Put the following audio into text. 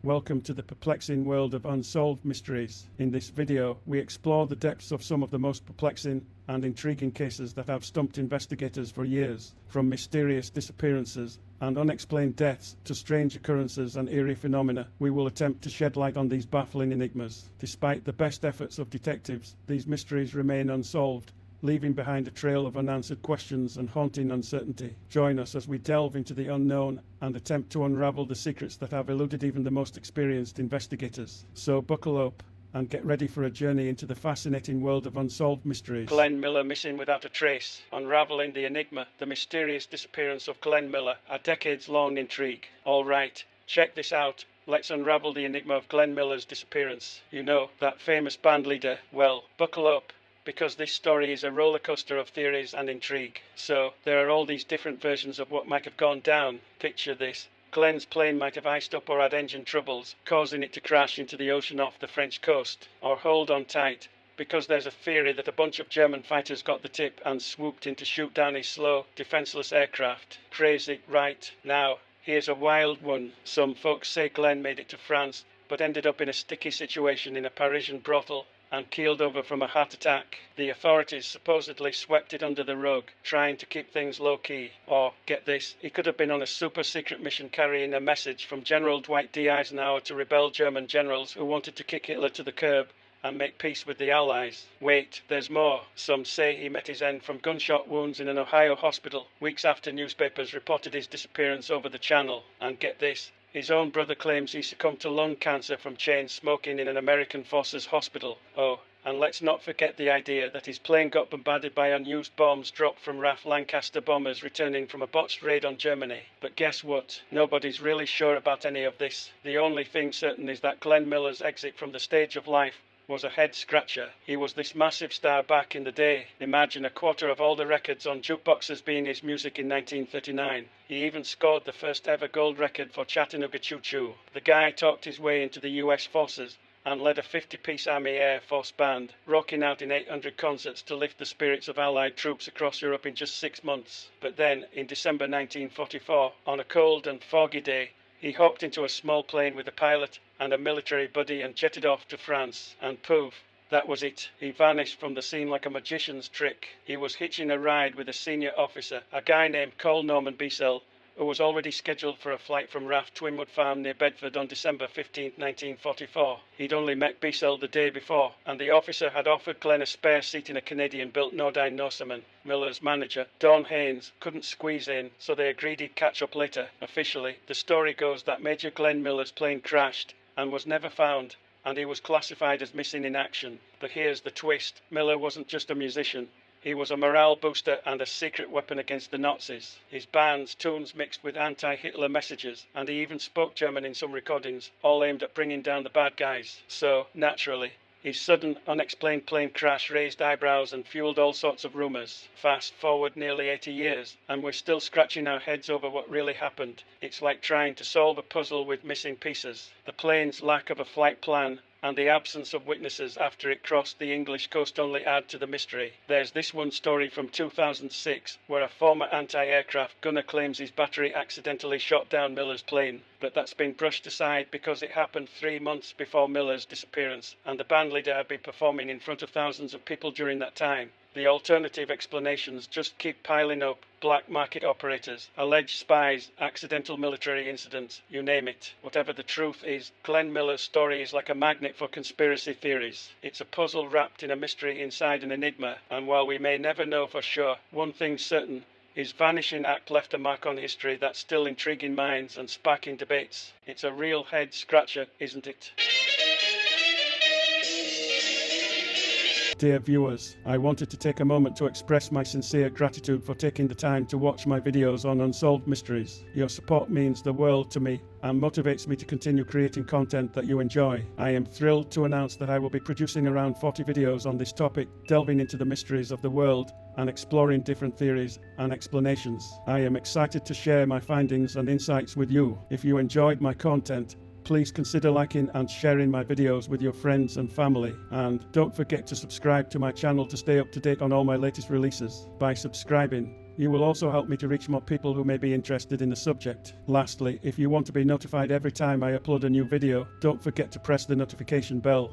Welcome to the perplexing world of unsolved mysteries. In this video, we explore the depths of some of the most perplexing and intriguing cases that have stumped investigators for years, from mysterious disappearances and unexplained deaths to strange occurrences and eerie phenomena. We will attempt to shed light on these baffling enigmas. Despite the best efforts of detectives, these mysteries remain unsolved, leaving behind a trail of unanswered questions and haunting uncertainty. Join us as we delve into the unknown and attempt to unravel the secrets that have eluded even the most experienced investigators. So buckle up and get ready for a journey into the fascinating world of unsolved mysteries. Glenn Miller missing without a trace. Unraveling the enigma, the mysterious disappearance of Glenn Miller, a decades-long intrigue. All right, check this out. Let's unravel the enigma of Glenn Miller's disappearance. You know, that famous band leader. Well, buckle up, because this story is a rollercoaster of theories and intrigue. So, there are all these different versions of what might have gone down. Picture this. Glenn's plane might have iced up or had engine troubles, causing it to crash into the ocean off the French coast. Or hold on tight, because there's a theory that a bunch of German fighters got the tip and swooped in to shoot down his slow, defenceless aircraft. Crazy, right? Now, here's a wild one. Some folks say Glenn made it to France, but ended up in a sticky situation in a Parisian brothel and keeled over from a heart attack. The authorities supposedly swept it under the rug, trying to keep things low-key. Or, get this, he could have been on a super-secret mission carrying a message from General Dwight D. Eisenhower to rebel German generals who wanted to kick Hitler to the curb and make peace with the Allies. Wait, there's more. Some say he met his end from gunshot wounds in an Ohio hospital, weeks after newspapers reported his disappearance over the channel. And get this, his own brother claims he succumbed to lung cancer from chain smoking in an American forces hospital. Oh, and let's not forget the idea that his plane got bombarded by unused bombs dropped from RAF Lancaster bombers returning from a botched raid on Germany. But guess what? Nobody's really sure about any of this. The only thing certain is that Glenn Miller's exit from the stage of life was a head-scratcher. He was this massive star back in the day. Imagine a quarter of all the records on jukeboxes being his music in 1939. He even scored the first ever gold record for Chattanooga Choo Choo. The guy talked his way into the US forces and led a 50-piece Army Air Force band, rocking out in 800 concerts to lift the spirits of Allied troops across Europe in just 6 months. But then, in December 1944, on a cold and foggy day, he hopped into a small plane with a pilot and a military buddy and jetted off to France. And poof, that was it. He vanished from the scene like a magician's trick. He was hitching a ride with a senior officer, a guy named Cole Norman Bissell, who was already scheduled for a flight from RAF Twinwood Farm near Bedford on December 15, 1944. He'd only met Bissell the day before, and the officer had offered Glenn a spare seat in a Canadian-built Nordine Norseman. Miller's manager, Don Haynes, couldn't squeeze in, so they agreed he'd catch up later. Officially, the story goes that Major Glenn Miller's plane crashed and was never found, and he was classified as missing in action. But here's the twist. Miller wasn't just a musician. He was a morale booster and a secret weapon against the Nazis. His band's tunes mixed with anti-Hitler messages, and he even spoke German in some recordings, all aimed at bringing down the bad guys. So, naturally, his sudden, unexplained plane crash raised eyebrows and fueled all sorts of rumours. Fast forward nearly 80 years, and we're still scratching our heads over what really happened. It's like trying to solve a puzzle with missing pieces. The plane's lack of a flight plan and the absence of witnesses after it crossed the English coast only add to the mystery. There's this one story from 2006 where a former anti-aircraft gunner claims his battery accidentally shot down Miller's plane, but that's been brushed aside because it happened 3 months before Miller's disappearance, and the bandleader had been performing in front of thousands of people during that time. The alternative explanations just keep piling up. Black market operators, alleged spies, accidental military incidents, you name it. Whatever the truth is, Glenn Miller's story is like a magnet for conspiracy theories. It's a puzzle wrapped in a mystery inside an enigma, and while we may never know for sure, one thing's certain. His vanishing act left a mark on history that's still intriguing minds and sparking debates. It's a real head-scratcher, isn't it? Dear viewers, I wanted to take a moment to express my sincere gratitude for taking the time to watch my videos on unsolved mysteries. Your support means the world to me and motivates me to continue creating content that you enjoy. I am thrilled to announce that I will be producing around 40 videos on this topic, delving into the mysteries of the world and exploring different theories and explanations. I am excited to share my findings and insights with you. If you enjoyed my content, please consider liking and sharing my videos with your friends and family. And don't forget to subscribe to my channel to stay up to date on all my latest releases. By subscribing, You will also help me to reach more people who may be interested in the subject. Lastly, if you want to be notified every time I upload a new video, don't forget to press the notification bell.